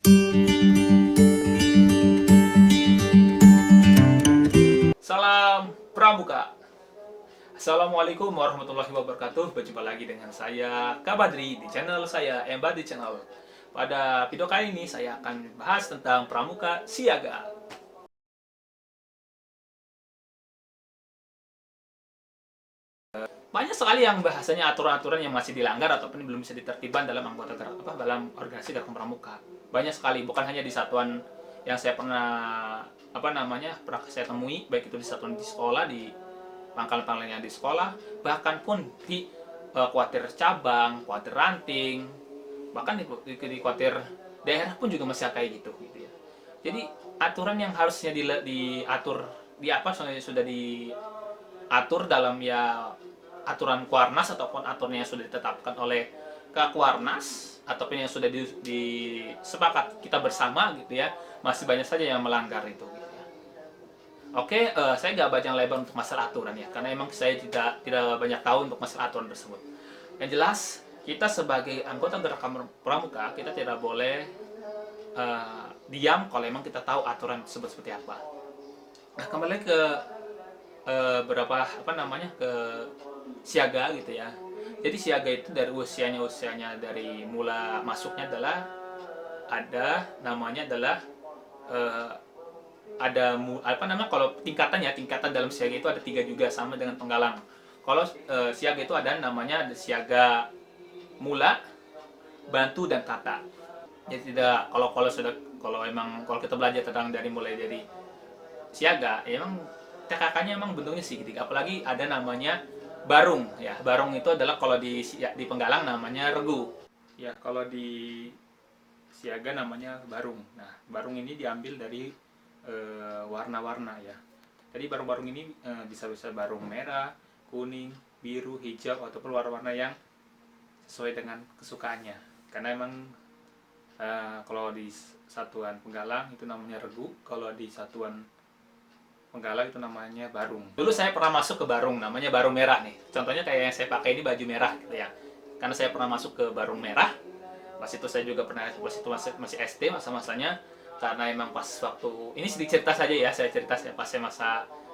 Salam Pramuka. Assalamualaikum warahmatullahi wabarakatuh. Berjumpa lagi dengan saya Kak Badri di channel saya Embadi Channel. Pada video kali ini saya akan bahas tentang Pramuka Siaga. Banyak sekali yang bahasanya aturan-aturan yang masih dilanggar ataupun belum bisa ditertibkan dalam anggota dalam organisasi gerakan pramuka. Banyak sekali, bukan hanya di satuan yang saya pernah saya temui, baik itu di satuan di sekolah, di pangkalan-pangkalan yang di sekolah, bahkan pun di kuartir cabang, kuartir ranting, bahkan di kuartir daerah pun juga masih kayak gitu ya. Jadi aturan yang harusnya diatur di apa sudah diatur dalam ya aturan Kuarnas ataupun aturan yang sudah ditetapkan oleh Kakwarnas ataupun yang sudah disepakat kita bersama gitu ya, masih banyak saja yang melanggar itu gitu ya. Oke, saya nggak banyak lebar untuk masalah aturan ya, karena emang saya tidak banyak tahu untuk masalah aturan tersebut. Yang jelas, kita sebagai anggota gerakan pramuka, kita tidak boleh diam kalau emang kita tahu aturan tersebut seperti apa. Nah, kembali ke berapa ke siaga gitu ya. Jadi siaga itu dari usianya dari mula masuknya adalah ada namanya adalah eh, kalau tingkatan dalam siaga itu ada tiga juga sama dengan penggalang. Kalau siaga itu ada namanya ada siaga mula, bantu dan kata. Jadi tidak kalau kita belajar tentang dari mulai dari siaga, ya emang TKK-nya emang bentuknya segitiga. Apalagi ada namanya barung ya. Barung itu adalah kalau di penggalang namanya regu. Ya, kalau di siaga namanya barung. Nah, barung ini diambil dari warna-warna ya. Jadi barung-barung ini bisa barung merah, kuning, biru, hijau ataupun warna-warna yang sesuai dengan kesukaannya. Karena emang kalau di satuan penggalang itu namanya regu, kalau di satuan penggalang itu namanya barung. Dulu saya pernah masuk ke barung, namanya barung merah nih. Contohnya kayak yang saya pakai ini baju merah gitu ya. Karena saya pernah masuk ke barung merah. Pas itu saya juga pernah, pas itu masih SD masa-masanya. Karena emang pas waktu ini sedikit cerita saja ya, saya cerita pas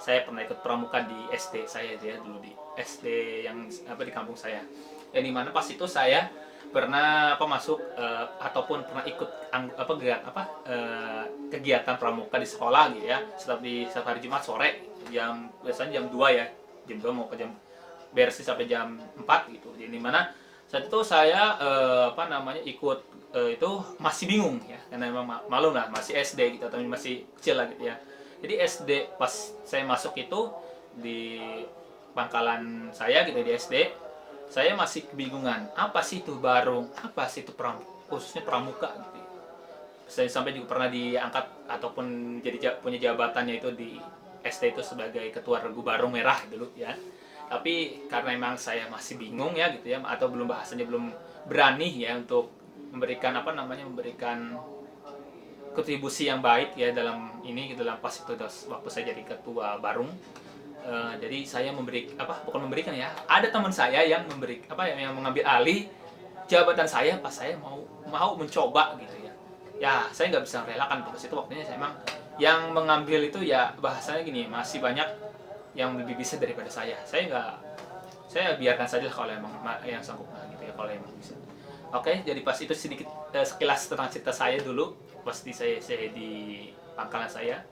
saya pernah ikut pramuka di SD saya ya, dulu di SD yang di kampung saya. Yang dimana pas itu saya pernah masuk ataupun pernah ikut kegiatan pramuka di sekolah gitu ya, setiap hari Jumat sore biasanya jam 2 ya, jam 2 mau ke jam bersih sampai jam 4 gitu. Jadi mana saat itu saya ikut itu masih bingung ya, karena memang malu lah, masih SD gitu atau masih kecil lah gitu ya. Jadi SD pas saya masuk itu di pangkalan saya gitu di SD, saya masih kebingungan apa sih itu barung, apa sih itu khususnya pramuka gitu. Saya sampai juga pernah diangkat ataupun jadi punya jabatannya itu di SD itu sebagai ketua regu barung merah dulu ya. Tapi karena emang saya masih bingung ya gitu ya, atau bahasanya belum berani ya untuk memberikan kontribusi yang baik ya dalam ini, dalam pas itu waktu saya jadi ketua barung. Jadi saya bukan memberikan ya, ada teman saya yang yang mengambil alih jabatan saya pas saya mau mencoba gitu ya. Ya saya nggak bisa relakan tuh, itu waktunya saya emang yang mengambil itu ya, bahasanya gini, masih banyak yang lebih bisa daripada saya biarkan saja kalau emang yang sanggup gitu ya, kalau emang bisa. Oke, jadi pas itu sedikit sekilas tentang cerita saya dulu pas saya di pangkalan saya.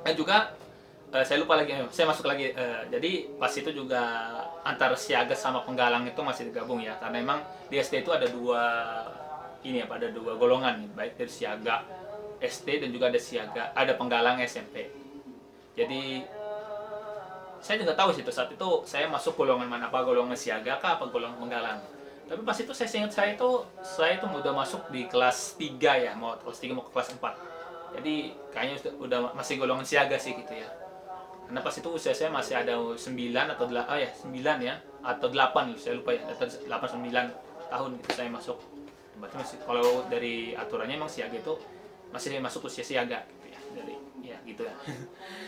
Dan juga saya lupa lagi, saya masuk lagi. Jadi pas itu juga antara siaga sama penggalang itu masih digabung ya, karena memang di SD itu ada ada dua golongan, baik dari siaga SD dan juga ada penggalang SMP. Jadi saya juga tahu sih saat itu saya masuk golongan mana, apa golongan siaga kah, apa golongan penggalang. Tapi pas itu saya itu udah masuk di kelas 3 ya, mau kelas 3 mau ke kelas 4. Jadi kayaknya udah masih golongan siaga sih gitu ya. Karena pas itu usia saya masih ada 9 atau 8, ya 9 ya, atau 8 saya lupa ya, atau 8 9 tahun gitu saya masuk. Berarti masih, kalau dari aturannya emang siaga itu masih masuk usia siaga gitu ya. Dari ya gitu ya.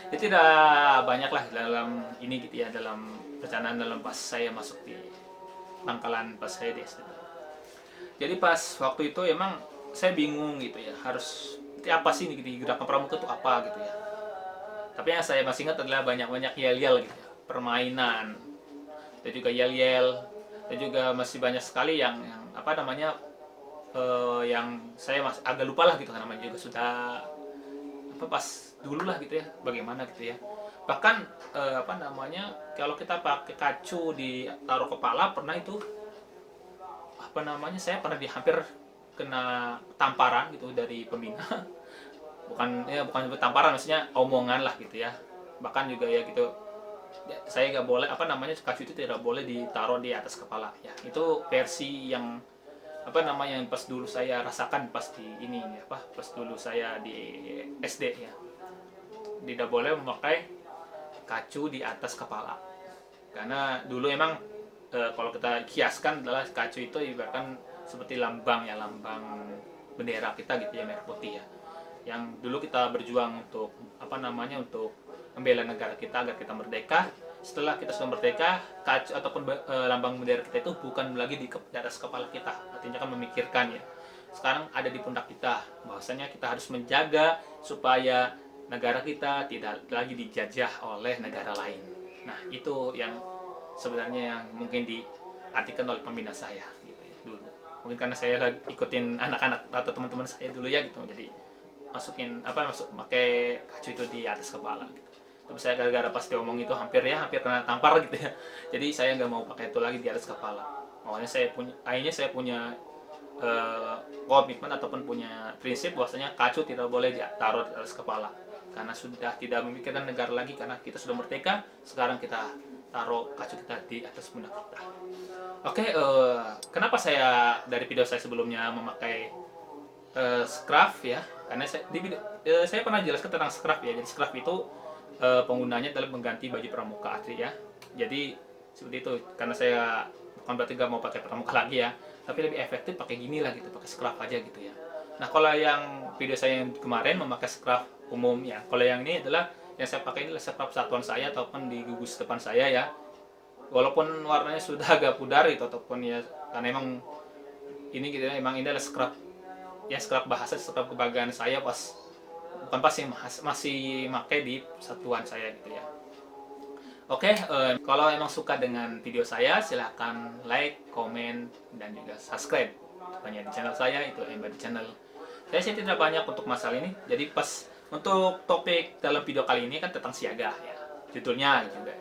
Jadi tidak banyak lah dalam ini gitu ya, dalam perencanaan dalam pas saya masuk di pangkalan pas saya di SD. Jadi pas waktu itu emang saya bingung gitu ya, harus apa sih nih di gerakan pramuka itu apa gitu ya. Tapi yang saya masih ingat adalah banyak-banyak yel-yel gitu ya, permainan, dan juga yel-yel, dan juga masih banyak sekali yang apa namanya, yang saya masih agak lupa lah gitu kan, namanya juga sudah apa pas dulu lah gitu ya, bagaimana gitu ya. Bahkan apa namanya, kalau kita pakai kacu di taruh kepala pernah itu, apa namanya, saya pernah hampir kena tamparan gitu dari pembina. Bukan tamparan, maksudnya omongan lah gitu ya. Bahkan juga ya gitu, ya, saya nggak boleh, apa namanya, kacu itu tidak boleh ditaruh di atas kepala ya. Itu versi yang apa namanya, yang pas dulu saya rasakan pas di ini ya, apa, pas dulu saya di SD ya, tidak boleh memakai kacu di atas kepala. Karena dulu emang kalau kita kiaskan adalah kacu itu ibaratkan seperti lambang ya, lambang bendera kita gitu ya, merah putih ya, yang dulu kita berjuang untuk apa namanya, untuk membela negara kita agar kita merdeka. Setelah kita sudah merdeka, kacu ataupun lambang bendera kita itu bukan lagi di atas kepala kita, artinya kan memikirkan ya, sekarang ada di pundak kita, bahwasanya kita harus menjaga supaya negara kita tidak lagi dijajah oleh negara lain. Nah itu yang sebenarnya yang mungkin diartikan oleh pembina saya gitu ya dulu. Mungkin karena saya lagi ikutin anak-anak atau teman-teman saya dulu ya gitu, jadi masuk pakai kacu itu di atas kepala gitu. Tapi saya gara-gara pas diomong itu hampir kena tampar gitu ya, jadi saya nggak mau pakai itu lagi di atas kepala. Makanya saya punya komitmen ataupun punya prinsip bahwasanya kacu tidak boleh ditaruh di atas kepala, karena sudah tidak memikirkan negara lagi, karena kita sudah merdeka. Sekarang kita taruh kacu kita di atas pundak kita. Oke, kenapa saya dari video saya sebelumnya memakai scruff ya, karena saya pernah jelaskan tentang scruff ya. Jadi scruff itu penggunanya adalah mengganti baju pramuka asli ya. Jadi seperti itu, karena saya bukan berarti gak mau pakai pramuka lagi ya, tapi lebih efektif pakai gini lah gitu, pakai scruff aja gitu ya. Nah kalau yang video saya yang kemarin memakai scruff umum ya, kalau yang ini adalah yang saya pakai ini adalah scruff satuan saya ataupun di gugus depan saya ya. Walaupun warnanya sudah agak pudar gitu ataupun ya, karena emang ini gitu ya, emang ini adalah scrub ya, scrub bahasa, scrub kebanggaan saya pas, bukan pas sih, masih pakai di satuan saya gitu ya. Oke, kalau emang suka dengan video saya silahkan like, komen, dan juga subscribe banyak di channel saya, itu Embody Channel. Saya sih tidak banyak untuk masalah ini, jadi pas untuk topik dalam video kali ini kan tentang siaga ya, judulnya juga.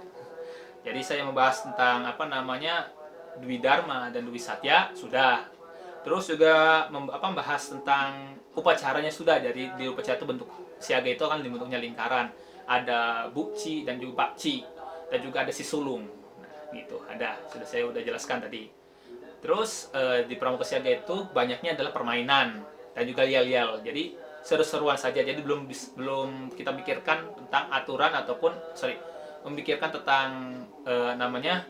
Jadi saya membahas tentang apa namanya, Dwi Dharma dan Dwi Satya sudah. Terus juga membahas tentang upacaranya sudah. Jadi di upacara itu bentuk siaga itu kan bentuknya lingkaran. Ada bukci dan juga pakci, dan juga ada si sulung. Nah, gitu. Ada. Saya udah jelaskan tadi. Terus di pramuka siaga itu banyaknya adalah permainan dan juga yel-yel. Jadi seru-seruan saja. Jadi belum kita pikirkan tentang aturan ataupun memikirkan tentang namanya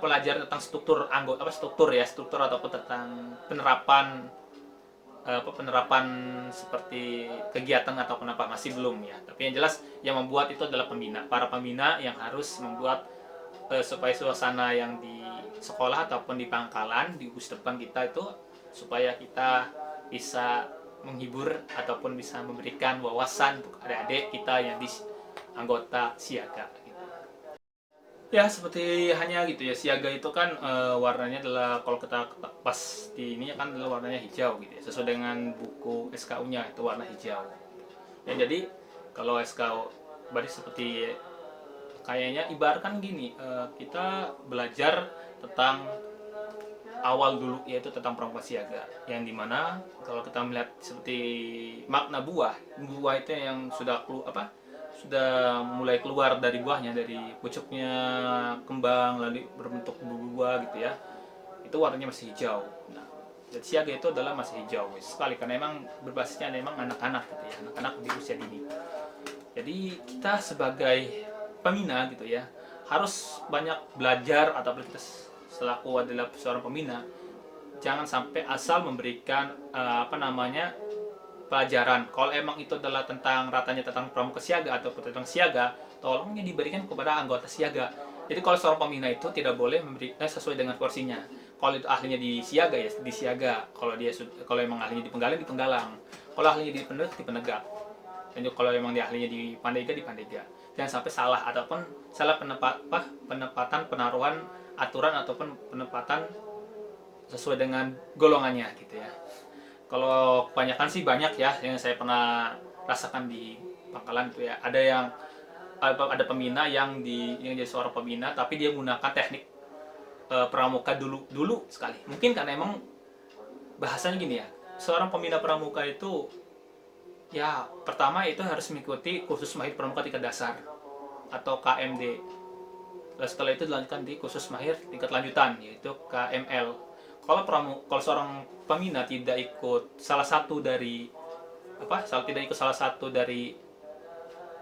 pelajaran tentang struktur anggota, struktur ataupun tentang penerapan seperti kegiatan ataupun apa, masih belum ya. Tapi yang jelas yang membuat itu adalah para pembina yang harus membuat supaya suasana yang di sekolah ataupun di pangkalan di bus depan kita itu, supaya kita bisa menghibur ataupun bisa memberikan wawasan untuk adik-adik kita yang di anggota siaga gitu. Ya seperti hanya gitu ya, siaga itu kan warnanya adalah, kalau kita pas di ini kan adalah warnanya hijau gitu ya, sesuai dengan buku SKU-nya itu warna hijau. Ya jadi kalau SKU berarti seperti kayaknya ibaratkan gini, kita belajar tentang awal dulu, yaitu tentang pramuka siaga, yang dimana kalau kita melihat seperti makna buah itu yang sudah mulai keluar dari buahnya, dari pucuknya kembang lalu berbentuk buah gitu ya, itu warnanya masih hijau. Nah, jadi siaga itu adalah masih hijau sekali, karena memang berbasisnya memang anak-anak gitu ya, anak-anak di usia dini. Jadi kita sebagai pembina gitu ya harus banyak belajar, atau kita selaku adalah seorang pembina jangan sampai asal memberikan pelajaran. Kalau emang itu adalah ratanya tentang pramuka siaga atau tentang siaga, tolong diberikan kepada anggota siaga. Jadi kalau seorang pembina itu tidak boleh sesuai dengan porsinya. kalau itu ahlinya di siaga ya di siaga, kalau emang ahlinya di penggalan di penggalang, kalau ahlinya di penegak di penegak, dan juga kalau emang dia ahlinya di pandega di pandega. Jangan sampai salah ataupun salah penempatan penaruhan aturan ataupun penempatan sesuai dengan golongannya gitu ya. Kalau kebanyakan sih banyak ya yang saya pernah rasakan di Pangkalan itu ya. Ada pembina yang jadi seorang pembina tapi dia menggunakan teknik pramuka dulu dulu sekali. Mungkin karena emang bahasanya gini ya. Seorang pembina pramuka itu ya pertama itu harus mengikuti kursus mahir pramuka tingkat dasar atau KMD. Lalu setelah itu dilanjutkan di kursus mahir tingkat lanjutan yaitu KML. Kalau seorang pembina tidak ikut salah satu dari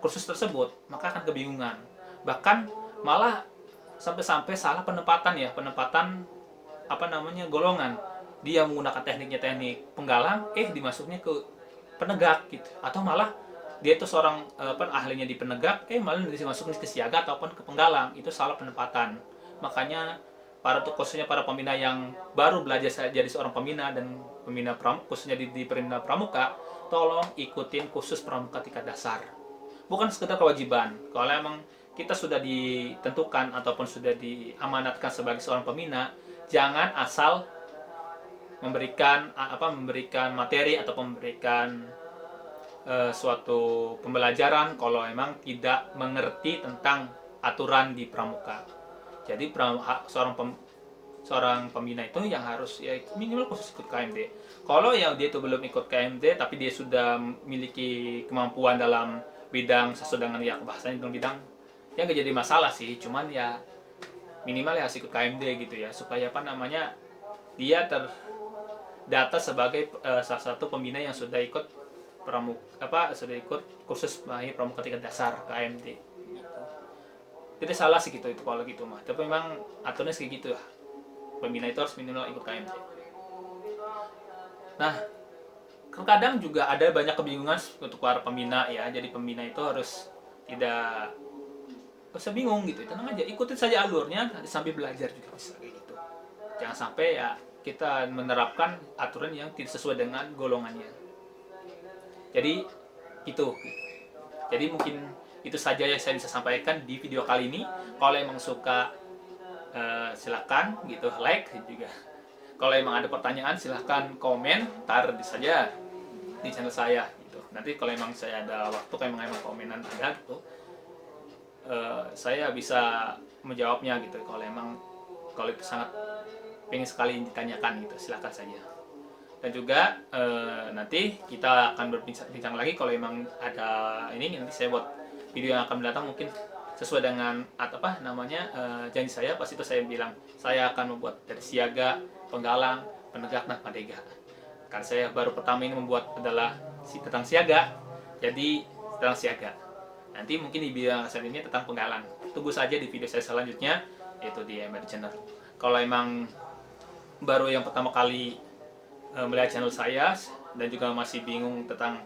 kursus tersebut, maka akan kebingungan. Bahkan malah sampai-sampai salah penempatan golongan. Dia menggunakan teknik penggalang, dimasuknya ke penegak gitu. Atau malah dia itu seorang ahlinya di penegak, malah dimasukin ke siaga ataupun ke penggalang. Itu salah penempatan. Makanya khususnya para pembina yang baru belajar jadi seorang pembina dan pembina pramuka, khususnya di pembina pramuka, tolong ikutin kursus pramuka tingkat dasar. Bukan sekedar kewajiban. Kalau emang kita sudah ditentukan ataupun sudah diamanatkan sebagai seorang pembina, jangan asal memberikan materi atau memberikan suatu pembelajaran kalau emang tidak mengerti tentang aturan di pramuka. Jadi seorang pembina itu yang harus ya minimal khusus ikut KMD. Kalau yang dia itu belum ikut KMD tapi dia sudah memiliki kemampuan dalam bidang sesuai dengan ya bahasanya dalam bidang ya nggak jadi masalah sih, cuman ya minimal ya harus ikut KMD gitu ya supaya dia terdata sebagai salah satu pembina yang sudah ikut sudah ikut kursus mahir pramuka tingkat dasar KMD gitu. Tidak salah sih gitu itu kalau gitu mah, tapi memang aturannya kayak gitu ya, pembina itu harus minimal ikut KMD. Nah, terkadang juga ada banyak kebingungan untuk para pembina ya. Jadi pembina itu tidak usah bingung gitu. Tenang aja, ikutin saja alurnya nanti sambil belajar juga bisa kayak gitu. Jangan sampai ya kita menerapkan aturan yang tidak sesuai dengan golongannya. Jadi itu. Jadi mungkin itu saja yang saya bisa sampaikan di video kali ini. Kalau emang suka silakan gitu like juga. Kalau emang ada pertanyaan silahkan komentar saja di channel saya gitu. Nanti kalau emang saya ada waktu, kalau emang komenan ada gitu, saya bisa menjawabnya gitu. Kalau itu sangat pengen sekali ditanyakan gitu, silahkan saja. Dan juga nanti kita akan berbincang lagi kalau emang ada nanti saya buat video yang akan datang mungkin sesuai dengan janji saya. Pas itu saya bilang saya akan membuat dari siaga, penggalang, penegak, dan pandega. Karena saya baru pertama ini membuat adalah tentang siaga, jadi tentang siaga. Nanti mungkin di video saya ini tentang penggalang. Tunggu saja di video saya selanjutnya, yaitu di MRD Channel. Kalau emang baru yang pertama kali melihat channel saya dan juga masih bingung tentang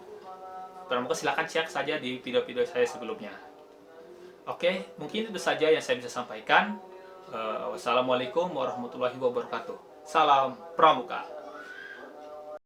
pramuka, silahkan cek saja di video-video saya sebelumnya. Oke, mungkin itu saja yang saya bisa sampaikan. Wassalamualaikum warahmatullahi wabarakatuh. Salam Pramuka.